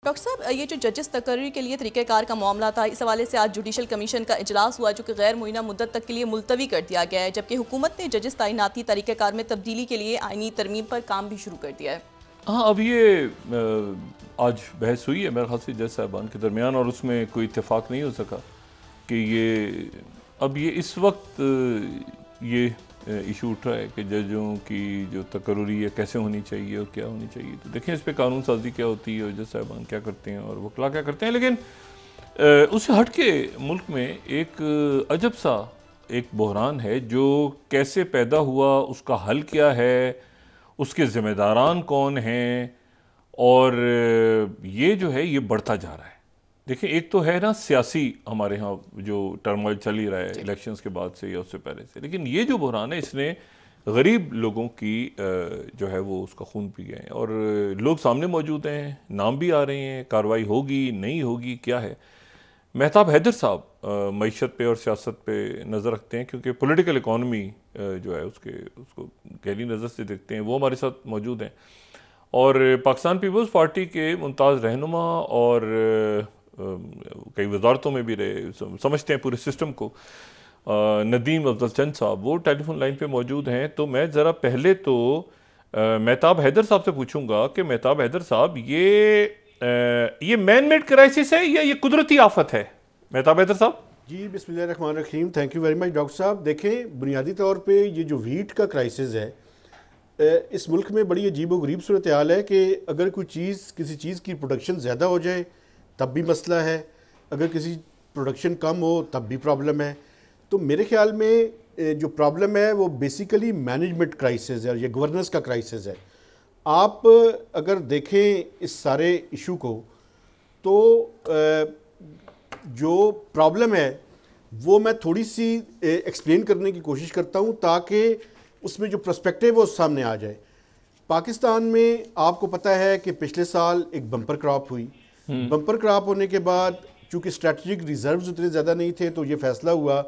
Doctor صاحب، یہ جو ججز تقرری کے لیے طریقہ کار کا معاملہ تھا، اس حوالے سے آج جوڈیشل کمیشن کا اجلاس ہوا جو کہ غیر معینہ مدت تک کے لیے ملتوی کر دیا گیا ہے، جبکہ حکومت نے ججز تعیناتی طریقہ کار میں تبدیلی کے لیے آئینی ترمیم پر کام بھی شروع کر دیا ہے۔ ہاں، اب یہ آج بحث ہوئی ہے میرے خیال سے جج صاحبان کے درمیان، اور اس میں کوئی اتفاق نہیں ہو سکا کہ یہ اس وقت یہ ایشو اٹھ رہا ہے کہ ججوں کی جو تقرری ہے کیسے ہونی چاہیے اور کیا ہونی چاہیے۔ تو دیکھیں اس پہ قانون سازی کیا ہوتی ہے اور جج صاحبان کیا کرتے ہیں اور وکلا کیا کرتے ہیں، لیکن اس سے ہٹ کے ملک میں ایک عجب سا ایک بحران ہے جو کیسے پیدا ہوا، اس کا حل کیا ہے، اس کے ذمہ داران کون ہیں، اور یہ جو ہے یہ بڑھتا جا رہا ہے۔ دیکھیں ایک تو ہے نا سیاسی ہمارے ہاں جو ٹرموائل چل ہی رہا ہے الیکشنز کے بعد سے یا اس سے پہلے سے، لیکن یہ جو بحران ہے اس نے غریب لوگوں کی جو ہے وہ اس کا خون پی گئے ہیں، اور لوگ سامنے موجود ہیں، نام بھی آ رہے ہیں، کارروائی ہوگی نہیں ہوگی کیا ہے۔ مہتاب حیدر صاحب معیشت پہ اور سیاست پہ نظر رکھتے ہیں کیونکہ پولیٹیکل اکانومی جو ہے اس کو گہری نظر سے دیکھتے ہیں، وہ ہمارے ساتھ موجود ہیں، اور پاکستان پیپلز پارٹی کے ممتاز رہنما اور کئی وزارتوں میں بھی رہے، سمجھتے ہیں پورے سسٹم کو، ندیم افضل چند صاحب وہ ٹیلی فون لائن پہ موجود ہیں۔ تو میں ذرا پہلے تو مہتاب حیدر صاحب سے پوچھوں گا کہ مہتاب حیدر صاحب یہ مین میڈ کرائسس ہے یا یہ قدرتی آفت ہے؟ مہتاب حیدر صاحب جی، بسم اللہ الرحمن الرحیم، thank you very much doctor صاحب۔ دیکھیں بنیادی طور پہ یہ جو ویٹ کا کرائسس ہے اس ملک میں بڑی عجیب و غریب صورتحال ہے کہ اگر کوئی چیز کسی چیز کی پروڈکشن زیادہ ہو جائے تب بھی مسئلہ ہے، اگر کسی پروڈکشن کم ہو تب بھی پرابلم ہے۔ تو میرے خیال میں جو پرابلم ہے وہ بیسیکلی مینجمنٹ کرائسس ہے اور یہ گورننس کا کرائسس ہے۔ آپ اگر دیکھیں اس سارے ایشو کو تو جو پرابلم ہے وہ میں تھوڑی سی ایکسپلین کرنے کی کوشش کرتا ہوں تاکہ اس میں جو پرسپیکٹیو ہے اس سامنے آ جائے۔ پاکستان میں آپ کو پتہ ہے کہ پچھلے سال ایک بمپر کراپ ہوئی، بمپر کراپ ہونے کے بعد چونکہ اسٹریٹجک ریزروز اتنے زیادہ نہیں تھے تو یہ فیصلہ ہوا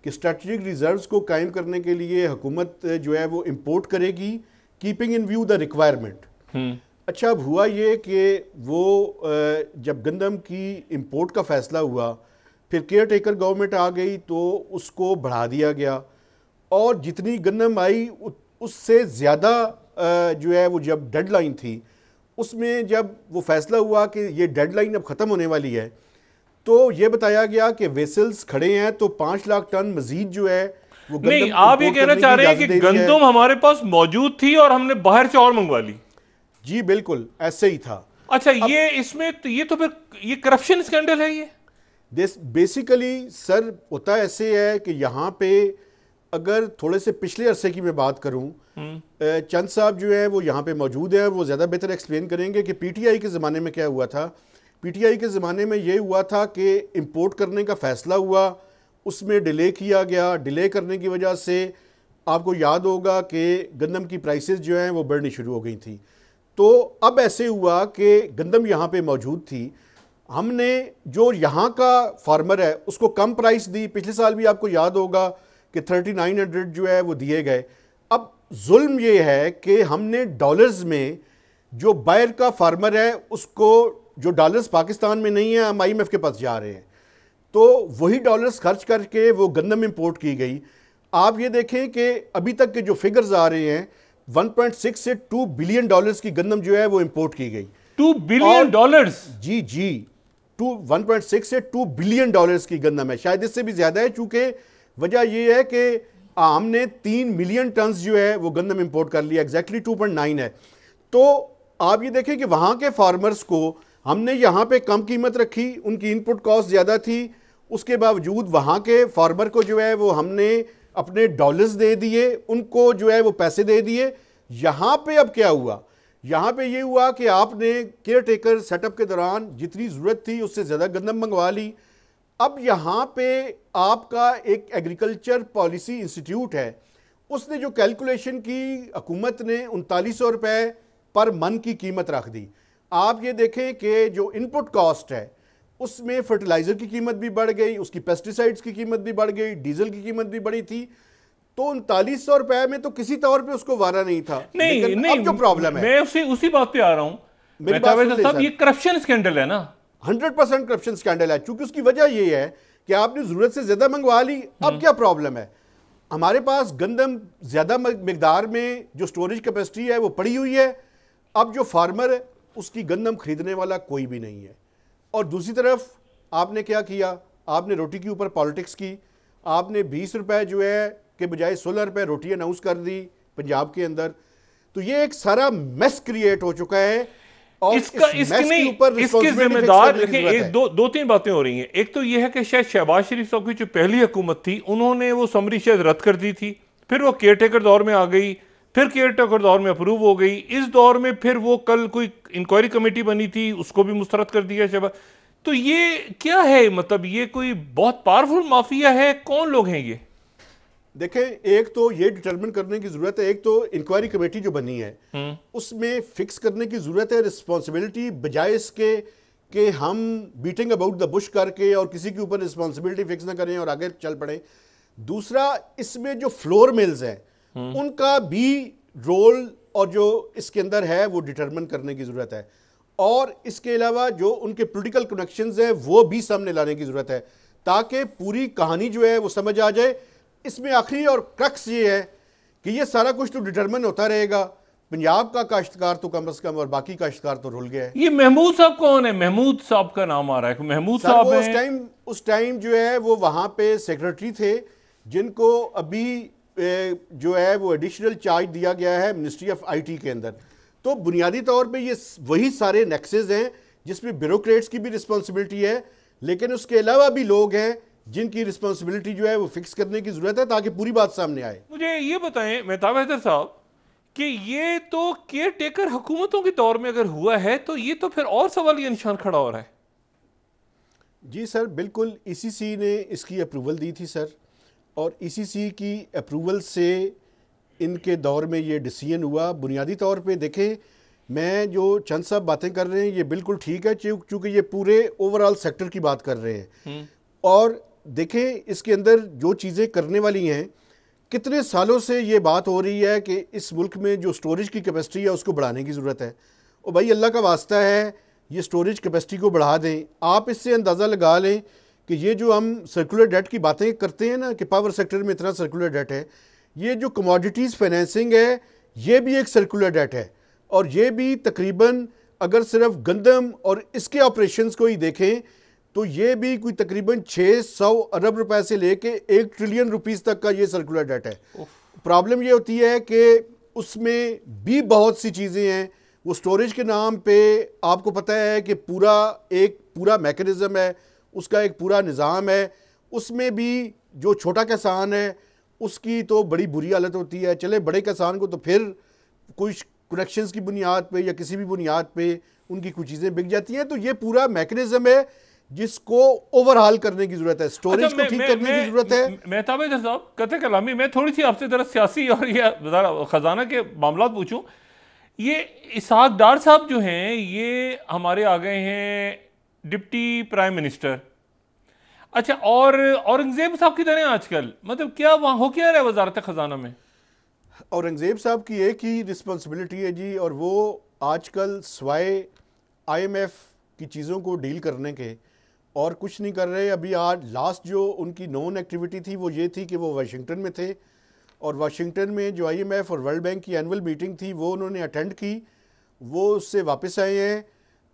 کہ اسٹریٹجک ریزروز کو قائم کرنے کے لیے حکومت جو ہے وہ امپورٹ کرے گی، keeping in view the requirement. اچھا، اب ہوا یہ کہ وہ جب گندم کی امپورٹ کا فیصلہ ہوا پھر کیئر ٹیکر گورنمنٹ آ گئی تو اس کو بڑھا دیا گیا، اور جتنی گندم آئی اس سے زیادہ جو ہے وہ جب ڈیڈ لائن تھی اس میں جب وہ فیصلہ ہوا کہ یہ ڈیڈ لائن اب ختم ہونے والی ہے تو یہ بتایا گیا کہ ویسلز کھڑے ہیں تو 5 لاکھ ٹن مزید جو ہے وہ گندم نہیں، آپ یہ کہنا چاہ رہے ہیں کہ گندم ہمارے پاس موجود تھی اور ہم نے باہر سے اور منگوا لی؟ جی بالکل ایسے ہی تھا۔ اچھا، یہ اس میں یہ تو پھر یہ کرپشن اسکینڈل ہے۔ یہ بیسیکلی سر ہوتا ایسے ہے کہ یہاں پہ اگر تھوڑے سے پچھلے عرصے کی میں بات کروں، چند صاحب جو ہیں وہ یہاں پہ موجود ہیں، وہ زیادہ بہتر ایکسپلین کریں گے کہ پی ٹی آئی کے زمانے میں کیا ہوا تھا۔ پی ٹی آئی کے زمانے میں یہ ہوا تھا کہ امپورٹ کرنے کا فیصلہ ہوا، اس میں ڈیلے کیا گیا، ڈیلے کرنے کی وجہ سے آپ کو یاد ہوگا کہ گندم کی پرائسز جو ہیں وہ بڑھنی شروع ہو گئی تھیں۔ تو اب ایسے ہوا کہ گندم یہاں پہ موجود تھی، ہم نے جو یہاں کا فارمر ہے اس کو کم پرائس دی، پچھلے سال بھی آپ کو یاد ہوگا کہ 3900 جو ہے وہ دیے گئے۔ اب ظلم یہ ہے کہ ہم نے ڈالرز میں جو بائر کا فارمر ہے اس کو جو ڈالرز پاکستان میں نہیں ہیں ہم آئی ایم ایف کے پاس جا رہے ہیں، تو وہی ڈالرز خرچ کر کے وہ گندم امپورٹ کی گئی۔ آپ یہ دیکھیں کہ ابھی تک کے جو فگرز آ رہے ہیں 1.6 سے 2 بلین ڈالرز کی گندم جو ہے وہ امپورٹ کی گئی۔ 2 بلین ڈالرز؟ جی 1.6 سے 2 بلین ڈالرز کی گندم ہے، شاید اس سے بھی زیادہ ہے، چونکہ وجہ یہ ہے کہ ہم نے 3 ملین ٹنز جو ہے وہ گندم امپورٹ کر لیا، ایگزیکٹلی 2.9 ہے۔ تو آپ یہ دیکھیں کہ وہاں کے فارمرز کو ہم نے یہاں پہ کم قیمت رکھی، ان کی ان پٹ کاسٹ زیادہ تھی، اس کے باوجود وہاں کے فارمر کو جو ہے وہ ہم نے اپنے ڈالرز دے دیے، ان کو جو ہے وہ پیسے دے دیے۔ یہاں پہ اب کیا ہوا؟ یہاں پہ یہ ہوا کہ آپ نے کیئر ٹیکر سیٹ اپ کے دوران جتنی ضرورت تھی اس سے زیادہ گندم منگوا لی۔ اب یہاں پہ آپ کا ایک ایگریکلچر پالیسی انسٹیٹیوٹ ہے، اس نے جو کیلکولیشن کی، حکومت نے 3900 روپے پر من کی قیمت رکھ دی۔ آپ یہ دیکھیں کہ جو ان پٹ کاسٹ ہے اس میں فرٹیلائزر کی قیمت بھی بڑھ گئی، اس کی پیسٹیسائڈز کی قیمت بھی بڑھ گئی، ڈیزل کی قیمت بھی بڑھی تھی، تو 3900 روپے میں تو کسی طور پہ اس کو وارہ نہیں تھا۔ لیکن اب جو پرابلم ہے، میں اسی بات پہ آ رہا ہوں صاحب یہ کرپشن سکینڈل ہے نا, 100% کرپشن سکینڈل ہے, چونکہ اس کی وجہ یہ ہے کہ آپ نے ضرورت سے زیادہ منگوا لی. اب کیا پرابلم ہے, ہمارے پاس گندم زیادہ مقدار میں جو سٹوریج کیپیسٹی ہے وہ پڑی ہوئی ہے. اب جو فارمر ہے اس کی گندم خریدنے والا کوئی بھی نہیں ہے. اور دوسری طرف آپ نے کیا کیا, آپ نے روٹی کے اوپر پالیٹکس کی. آپ نے 20 روپے جو ہے کہ بجائے 16 روپے روٹی اناؤنس کر دی پنجاب کے اندر. تو یہ ایک سارا میس کریٹ ہو چکا ہے, اور اس کے ذمہ دار دو تین باتیں ہو رہی ہیں. ایک تو یہ ہے کہ شاید شہباز شریف صاحب کی جو پہلی حکومت تھی انہوں نے وہ سمری شاید رد کر دی تھی, پھر وہ کیئر ٹیکر دور میں آ گئی, پھر کیئر ٹیکر دور میں اپروو ہو گئی. اس دور میں پھر وہ کل کوئی انکوائری کمیٹی بنی تھی, اس کو بھی مسترد کر دیا شہباز. تو یہ کیا ہے, مطلب یہ کوئی بہت پاورفل مافیا ہے, کون لوگ ہیں یہ؟ دیکھیں, ایک تو یہ ڈٹرمن کرنے کی ضرورت ہے, ایک تو انکوائری کمیٹی جو بنی ہے اس میں فکس کرنے کی ضرورت ہے رسپانسبلٹی, بجائے اس کے کہ ہم بیٹنگ اباؤٹ دا بش کر کے اور کسی کے اوپر رسپانسبلٹی فکس نہ کریں اور آگے چل پڑیں. دوسرا, اس میں جو فلور ملز ہیں ان کا بھی رول اور جو اس کے اندر ہے وہ ڈٹرمن کرنے کی ضرورت ہے. اور اس کے علاوہ جو ان کے پولیٹیکل کنیکشنز ہیں وہ بھی سامنے لانے کی ضرورت ہے, تاکہ پوری کہانی جو ہے وہ سمجھ آ جائے. اس میں آخری اور کرکس یہ ہے کہ یہ سارا کچھ تو ڈٹرمن ہوتا رہے گا, پنجاب کا کاشتکار تو کم از کم اور باقی کاشتکار تو رول گیا ہے. یہ محمود صاحب کون ہے؟ محمود صاحب کا نام آ رہا ہے. محمود صاحب اس ٹائم جو ہے وہ وہاں پہ سیکرٹری تھے, جن کو ابھی جو ہے وہ ایڈیشنل چارج دیا گیا ہے منسٹری آف آئی ٹی کے اندر. تو بنیادی طور پہ یہ وہی سارے نیکسز ہیں جس میں بیوروکریٹس کی بھی رسپانسبلٹی ہے, لیکن اس کے علاوہ بھی لوگ ہیں جن کی رسپانسبلٹی جو ہے وہ فکس کرنے کی ضرورت ہے تاکہ پوری بات سامنے آئے. مجھے یہ بتائیں مہتاب حیدر صاحب کہ یہ تو کیئر ٹیکر حکومتوں کے دور میں اگر ہوا ہے تو یہ تو پھر اور سوالیہ نشان کھڑا ہو رہا ہے. جی سر, بالکل ای سی سی نے اس کی اپروول دی تھی سر, اور ای سی سی کی اپروول سے ان کے دور میں یہ ڈیسیژن ہوا. بنیادی طور پہ دیکھیں, میں جو چند صاحب باتیں کر رہے ہیں یہ بالکل ٹھیک ہے, چونکہ یہ پورے اوورآل سیکٹر کی بات کر رہے ہیں. اور دیکھیں اس کے اندر جو چیزیں کرنے والی ہیں, کتنے سالوں سے یہ بات ہو رہی ہے کہ اس ملک میں جو سٹوریج کی کیپیسٹی ہے اس کو بڑھانے کی ضرورت ہے. اور بھائی اللہ کا واسطہ ہے یہ سٹوریج کیپیسٹی کو بڑھا دیں. آپ اس سے اندازہ لگا لیں کہ یہ جو ہم سرکولر ڈیٹ کی باتیں کرتے ہیں نا کہ پاور سیکٹر میں اتنا سرکولر ڈیٹ ہے, یہ جو کموڈیٹیز فائنینسنگ ہے یہ بھی ایک سرکولر ڈیٹ ہے. اور یہ بھی تقریباً اگر صرف گندم اور اس کے آپریشنز کو ہی دیکھیں تو یہ بھی کوئی تقریباً 600 ارب روپے سے لے کے 1 ٹریلین روپیز تک کا یہ سرکولر ڈیٹ ہے. پرابلم یہ ہوتی ہے کہ اس میں بھی بہت سی چیزیں ہیں. وہ سٹوریج کے نام پہ آپ کو پتہ ہے کہ ایک پورا میکنزم ہے, اس کا ایک پورا نظام ہے. اس میں بھی جو چھوٹا کسان ہے اس کی تو بڑی بری حالت ہوتی ہے. چلے بڑے کسان کو تو پھر کچھ کنیکشنز کی بنیاد پہ یا کسی بھی بنیاد پہ ان کی کچھ چیزیں بک جاتی ہیں. تو یہ پورا میکنزم ہے جس کو اوورہال کرنے کی ضرورت ہے, سٹوریج کو ٹھیک کرنے کی ضرورت ہے. مہتاب حیدر صاحب قطع کلامی, میں تھوڑی سی آپ سے ذرا سیاسی اور یہ خزانہ کے معاملات پوچھوں. یہ اسحاق ڈار صاحب جو ہیں یہ ہمارے آ گئے ہیں ڈپٹی پرائم منسٹر. اچھا, اور اورنگزیب صاحب کدھر ہیں آج کل؟ مطلب کیا وہاں ہو کیا رہا ہے وزارت خزانہ میں؟ اورنگزیب صاحب کی ایک ہی رسپانسبلٹی ہے جی, اور وہ آج کل سوائے آئی ایم ایف کی چیزوں کو ڈیل کرنے کے اور کچھ نہیں کر رہے. ابھی آج لاسٹ جو ان کی نون ایکٹیویٹی تھی وہ یہ تھی کہ وہ واشنگٹن میں تھے, اور واشنگٹن میں جو آئی ایم ایف اور ورلڈ بینک کی اینول میٹنگ تھی وہ انہوں نے اٹینڈ کی. وہ اس سے واپس آئے ہیں.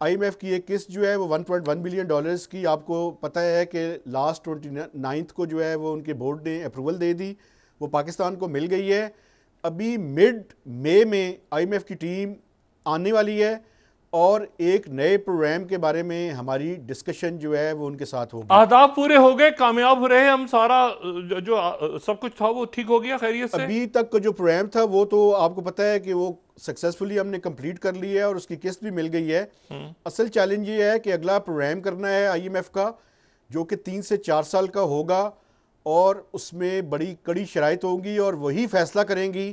آئی ایم ایف کی ایک قسط جو ہے وہ $1.1 بلین کی, آپ کو پتہ ہے کہ لاسٹ 29 کو جو ہے وہ ان کے بورڈ نے اپروول دے دی, وہ پاکستان کو مل گئی ہے. ابھی مڈ مئی میں آئی ایم ایف کی ٹیم آنے والی ہے اور ایک نئے پروگرام کے بارے میں ہماری ڈسکشن جو ہے وہ ان کے ساتھ ہوگی. اہداف پورے ہو گئے, کامیاب ہو رہے ہیں ہم, سارا جو سب کچھ تھا وہ ٹھیک ہو گیا خیریت سے؟ ابھی تک جو پروگرام تھا وہ تو آپ کو پتہ ہے کہ وہ سکسیسفلی ہم نے کمپلیٹ کر لی ہے اور اس کی قسط بھی مل گئی ہے. اصل چیلنج یہ ہے کہ اگلا پروگرام کرنا ہے آئی ایم ایف کا, جو کہ 3 سے 4 سال کا ہوگا, اور اس میں بڑی کڑی شرائط ہوں گی اور وہی فیصلہ کریں گی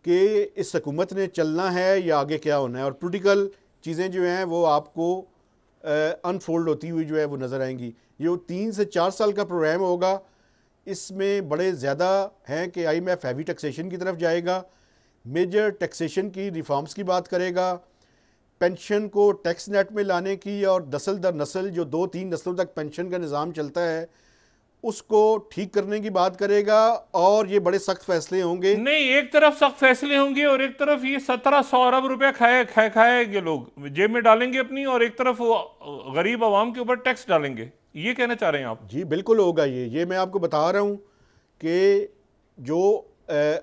کہ اس حکومت نے چلنا ہے یا آگے کیا ہونا ہے. اور پولیٹیکل چیزیں جو ہیں وہ آپ کو انفولڈ ہوتی ہوئی جو ہے وہ نظر آئیں گی. یہ 3 سے 4 سال کا پروگرام ہوگا. اس میں بڑے زیادہ ہیں کہ IMF heavy taxation کی طرف جائے گا, میجر ٹیکسیشن کی ریفارمز کی بات کرے گا, پینشن کو ٹیکس نیٹ میں لانے کی اور نسل در نسل جو 2-3 نسلوں تک پینشن کا نظام چلتا ہے اس کو ٹھیک کرنے کی بات کرے گا، اور یہ بڑے سخت فیصلے ہوں گے. نہیں، ایک طرف سخت فیصلے ہوں گے اور ایک طرف یہ 1700 ارب روپے کھائے گے لوگ جیب میں ڈالیں گے اپنی، اور ایک طرف وہ غریب عوام کے اوپر ٹیکس ڈالیں گے. یہ کہنا چاہ رہے ہیں آپ؟ جی بالکل ہوگا. یہ میں آپ کو بتا رہا ہوں کہ جو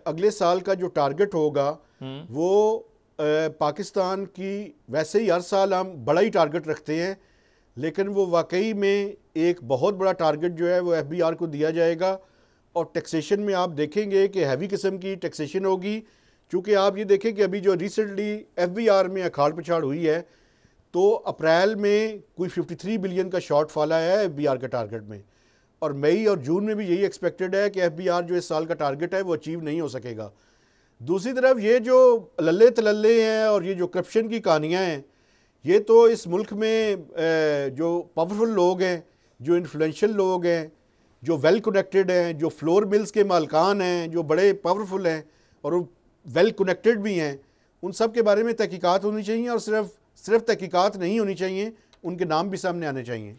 اگلے سال کا جو ٹارگٹ ہوگا وہ پاکستان کی، ویسے ہی ہر سال ہم بڑا ہی ٹارگٹ رکھتے ہیں، لیکن وہ واقعی میں ایک بہت بڑا ٹارگٹ جو ہے وہ ایف بی آر کو دیا جائے گا. اور ٹیکسیشن میں آپ دیکھیں گے کہ ہیوی قسم کی ٹیکسیشن ہوگی، چونکہ آپ یہ دیکھیں کہ ابھی جو ریسنٹلی ایف بی آر میں اکھاڑ پچھاڑ ہوئی ہے تو اپریل میں کوئی 53 بلین کا شارٹ فال آیا ہے ایف بی آر کا ٹارگٹ میں، اور مئی اور جون میں بھی یہی ایکسپیکٹڈ ہے کہ ایف بی آر جو اس سال کا ٹارگٹ ہے وہ اچیو نہیں ہو سکے گا. دوسری طرف یہ جو للے تللے ہیں اور یہ جو کرپشن کی کہانیاں ہیں، یہ تو اس ملک میں جو پاورفل لوگ ہیں، جو انفلوئنشل لوگ ہیں، جو ویل کنیکٹڈ ہیں، جو فلور ملز کے مالکان ہیں، جو بڑے پاورفل ہیں اور ویل کنیکٹڈ بھی ہیں، ان سب کے بارے میں تحقیقات ہونی چاہیے، اور صرف تحقیقات نہیں ہونی چاہیے، ان کے نام بھی سامنے آنے چاہیے.